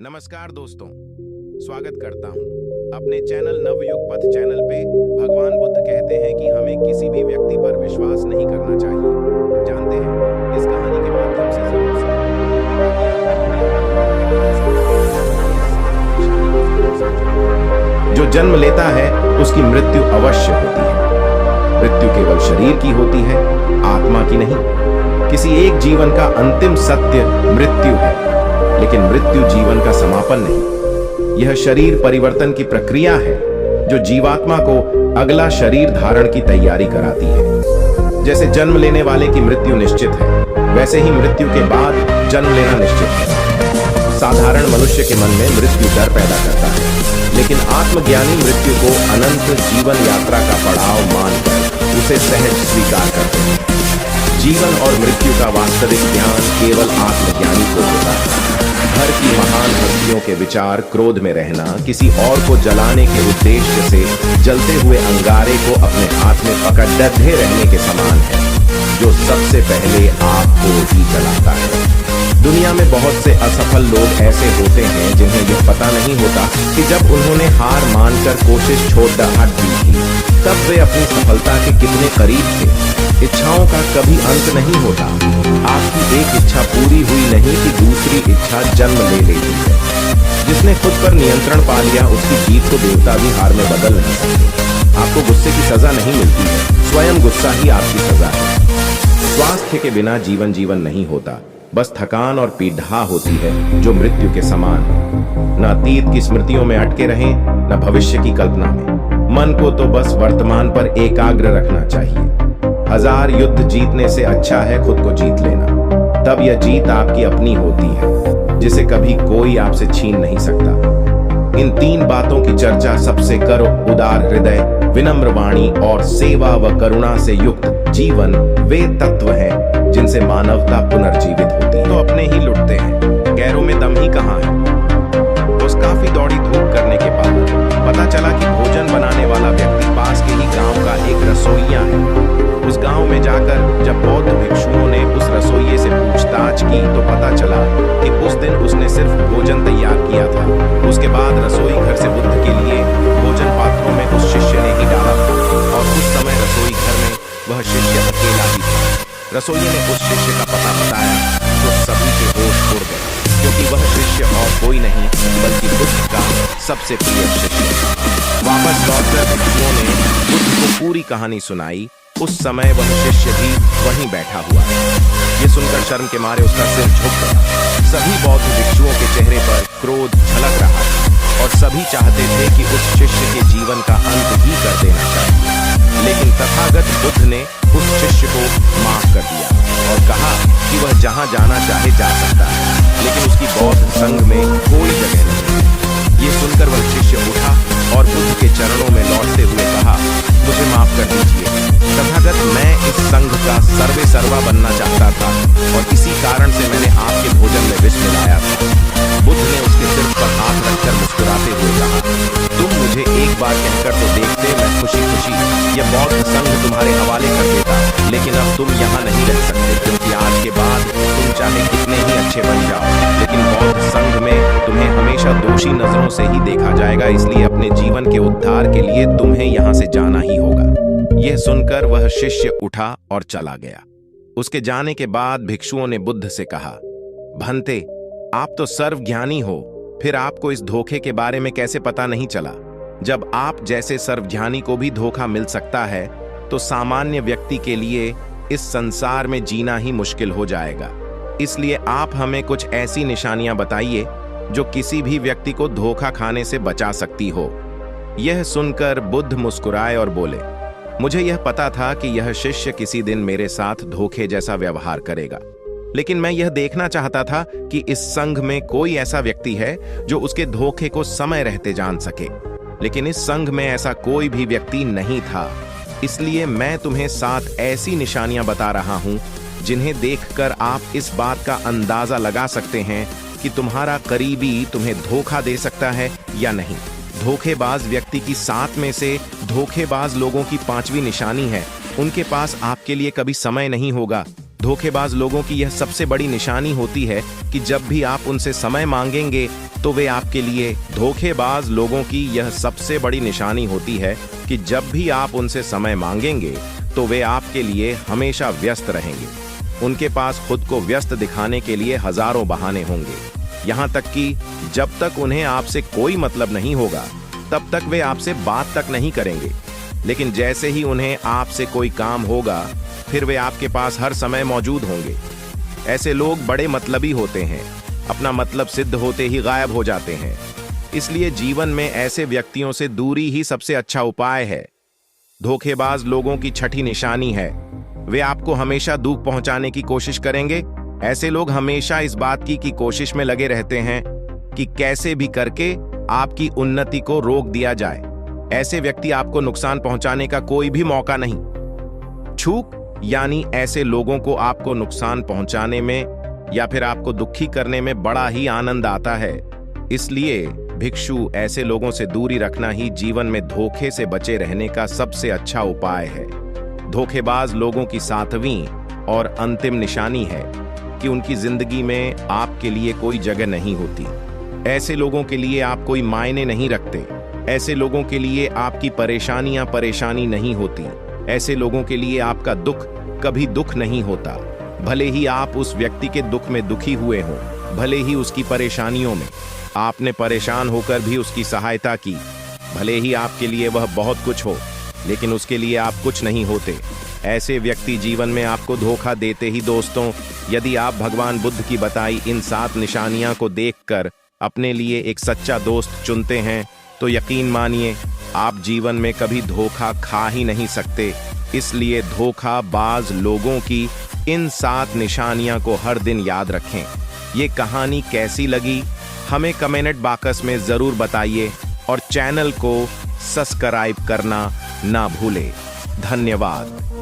नमस्कार दोस्तों, स्वागत करता हूं अपने चैनल नवयुग पथ चैनल पे। भगवान बुद्ध कहते हैं कि हमें किसी भी व्यक्ति पर विश्वास नहीं करना चाहिए। जानते हैं, इस कहानी के माध्यम से जरूर समझें। जो जन्म लेता है उसकी मृत्यु अवश्य होती है। मृत्यु केवल शरीर की होती है, आत्मा की नहीं। किसी एक जीवन का अंतिम सत्य मृत्यु है, लेकिन मृत्यु जीवन का समापन नहीं। यह शरीर परिवर्तन की प्रक्रिया है जो जीवात्मा को अगला शरीर धारण की तैयारी कराती है। जैसे जन्म लेने वाले की मृत्यु निश्चित है, वैसे ही मृत्यु के बाद जन्म लेना निश्चित है। साधारण मनुष्य के मन में मृत्यु डर पैदा करता है, लेकिन आत्मज्ञानी मृत्यु को अनंत जीवन यात्रा का पड़ाव मानकर उसे सहज स्वीकार करते हैं। जीवन और मृत्यु का वास्तविक ज्ञान केवल आत्मज्ञानी को होता है। घर की महान हस्तियों के विचार क्रोध में रहना किसी और को जलाने के उद्देश्य से जलते हुए अंगारे को अपने हाथ में पकड़ डटे रहने के समान है, जो सबसे पहले आपको ही जलाता है। दुनिया में बहुत से असफल लोग ऐसे होते हैं जिन्हें यह पता नहीं होता कि जब उन्होंने हार मानकर कोशिश छोड़ दी थी, तब वे अपनी सफलता के कितने करीब थे। इच्छाओं का कभी अंत नहीं होता। आपकी एक इच्छा पूरी हुई नहीं कि दूसरी इच्छा जन्म ले लेती है। जिसने खुद पर नियंत्रण पा लिया, उसकी जीत को देवता भी हार में बदल नहीं सकते। आपको गुस्से की सजा नहीं मिलती है, स्वयं गुस्सा ही आपकी सजा है। स्वास्थ्य के बिना जीवन नहीं होता, बस थकान और पीड़ा होती है जो मृत्यु के समान है। न अतीत की स्मृतियों में अटके रहें, न भविष्य की कल्पना में। मन को तो बस वर्तमान पर एकाग्र रखना चाहिए। 1000 युद्ध जीतने से अच्छा है खुद को जीत लेना। तब यह जीत आपकी अपनी होती है, जिसे कभी कोई आपसे छीन नहीं सकता। इन 3 बातों की चर्चा सबसे करो उदार हृदय, विनम्र वाणी और सेवा व करुणा से युक्त जीवन वे तत्व हैं जिनसे मानवता पुनर्जीवित होती है। तो अपने ही लुटते हैं, गैरों में दम ही कहाँ है। उस काफी दौड़ी धूप करने के बाद पता चला कि भोजन बनाने वाला व्यक्ति पास के ही गांव का एक रसोइया है। उस गांव में जाकर जब बौद्ध भिक्षुओं ने उस रसोइये से पूछताछ की तो पता चला कि उस दिन उसने सिर्फ भोजन तैयार किया था। उसके बाद रसोई घर से बुद्ध के लिए भोजन पात्रों में उस शिष्य ने ही डाला था, और उस समय रसोई घर में वह शिष्य अकेला ही था। रसोइये ने उस शिष्य का पता बताया तो सभी के होश उड़ गए, क्योंकि वह शिष्य और कोई नहीं बल्कि बुद्ध का सबसे प्रिय शिष्य। वापस लौटकर भिक्षुओं ने बुद्ध को पूरी कहानी सुनाई। उस समय वह शिष्य भी वहीं बैठा हुआ है। ये सुनकर शर्म के मारे उसका सिर झुक गया। सभी बौद्ध भिक्षुओं के चेहरे पर क्रोध झलक रहा था, और सभी चाहते थे कि उस शिष्य के जीवन का अंत ही कर देना चाहिए। लेकिन तथागत बुद्ध ने उस शिष्य को माफ कर दिया और कहा कि वह जहां जाना चाहे जा सकता है, लेकिन उसकी बौद्ध संघ में कोई जगह नहीं। ये सुनकर वह शिष्य उठा और बुद्ध के चरणों में लौटते हुए कहा, मुझे माफ कर दीजिए तथागत, मैं इस संघ का सर्वे सर्वा बनना चाहता था, और इसी कारण से मैंने आपके भोजन में विष मिलाया था। बुद्ध ने उसके सिर पर हाथ रखकर मुस्कुराते हुए कहा, तुम मुझे एक बार कहकर तो देखते, मैं खुशी खुशी यह बौद्ध संघ तुम्हारे हवाले कर देता। लेकिन अब तुम यहाँ नहीं रह सकते, क्योंकि आज के बाद तुम चाहे कितने ही अच्छे बन जाओ, लेकिन बौद्ध संघ में तुम्हें हमेशा दोषी नजरों से ही देखा जाएगा। इसलिए अपने जीवन के उद्धार के लिए तुम्हें यहाँ से जाना ही होगा। यह सुनकर वह शिष्य उठा और चला गया। उसके जाने के बाद भिक्षुओं ने बुद्ध से कहा, भंते, आप तो सर्वज्ञानी हो, फिर आपको इस धोखे के बारे में कैसे पता नहीं चला? जब आप जैसे सर्वज्ञानी को भी धोखा मिल सकता है, तो सामान्य व्यक्ति के लिए इस संसार में जीना ही मुश्किल हो जाएगा। इसलिए आप हमें कुछ ऐसी निशानियां बताइए जो किसी भी व्यक्ति को धोखा खाने से बचा सकती हो। यह सुनकर बुद्ध मुस्कुराए और बोले, मुझे यह पता था कि यह शिष्य किसी दिन मेरे साथ धोखे जैसा व्यवहार करेगा, लेकिन मैं यह देखना चाहता था कि इस संघ में कोई ऐसा व्यक्ति है जो उसके धोखे को समय रहते जान सके। लेकिन इस संघ में ऐसा कोई भी व्यक्ति नहीं था। इसलिए मैं तुम्हें 7 ऐसी निशानियां बता रहा हूं जिन्हें देखकर आप इस बात का अंदाजा लगा सकते हैं कि तुम्हारा करीबी तुम्हें धोखा दे सकता है या नहीं। धोखेबाज व्यक्ति की 7 में से धोखेबाज लोगों की 5वीं निशानी है, उनके पास आपके लिए कभी समय नहीं होगा। धोखेबाज लोगों की यह सबसे बड़ी निशानी होती है कि जब भी आप उनसे समय मांगेंगे तो वे आपके लिए धोखेबाज लोगों की यह सबसे बड़ी निशानी होती है कि जब भी आप उनसे समय मांगेंगे तो वे आपके लिए हमेशा व्यस्त रहेंगे। उनके पास खुद को व्यस्त दिखाने के लिए हजारों बहाने होंगे। यहाँ तक कि जब तक उन्हें आपसे कोई मतलब नहीं होगा तब तक वे आपसे बात तक नहीं करेंगे। लेकिन जैसे ही उन्हें आपसे कोई काम होगा फिर वे आपके पास हर समय मौजूद होंगे। ऐसे लोग बड़े मतलबी होते हैं, अपना मतलब सिद्ध होते ही गायब हो जाते हैं। इसलिए जीवन में ऐसे व्यक्तियों से दूरी ही सबसे अच्छा उपाय है। धोखेबाज लोगों की छठी निशानी है, वे आपको हमेशा दुख पहुंचाने की कोशिश करेंगे। ऐसे लोग हमेशा इस बात की कोशिश में लगे रहते हैं कि कैसे भी करके आपकी उन्नति को रोक दिया जाए। ऐसे व्यक्ति आपको नुकसान पहुंचाने का कोई भी मौका नहीं। छूक यानी ऐसे लोगों को आपको नुकसान पहुंचाने में या फिर आपको दुखी करने में बड़ा ही आनंद आता है। इसलिए भिक्षु ऐसे लोगों से दूरी रखना ही जीवन में धोखे से बचे रहने का सबसे अच्छा उपाय है। धोखेबाज लोगों की सातवीं और अंतिम निशानी है कि उनकी जिंदगी में आपके लिए कोई जगह नहीं होती। ऐसे लोगों के लिए आप कोई मायने नहीं रखते। ऐसे लोगों के लिए आपकी परेशानियां परेशानी नहीं होती। ऐसे लोगों के लिए आपका दुख कभी दुख नहीं होता। भले ही आप उस व्यक्ति के दुख में दुखी हुए हों, भले ही उसकी परेशानियों में आपने परेशान होकर भी उसकी सहायता की, भले ही आपके लिए वह बहुत कुछ हो, लेकिन उसके लिए आप कुछ नहीं होते। ऐसे व्यक्ति जीवन में आपको धोखा देते ही दोस्तों, यदि आप भगवान बुद्ध की बताई इन 7 निशानियां को देखकर अपने लिए एक सच्चा दोस्त चुनते हैं तो यकीन मानिए आप जीवन में कभी धोखा खा ही नहीं सकते। इसलिए धोखाबाज लोगों की इन 7 निशानियां को हर दिन याद रखें। ये कहानी कैसी लगी हमें कमेंट बॉक्स में जरूर बताइए और चैनल को सब्सक्राइब करना ना भूलें। धन्यवाद।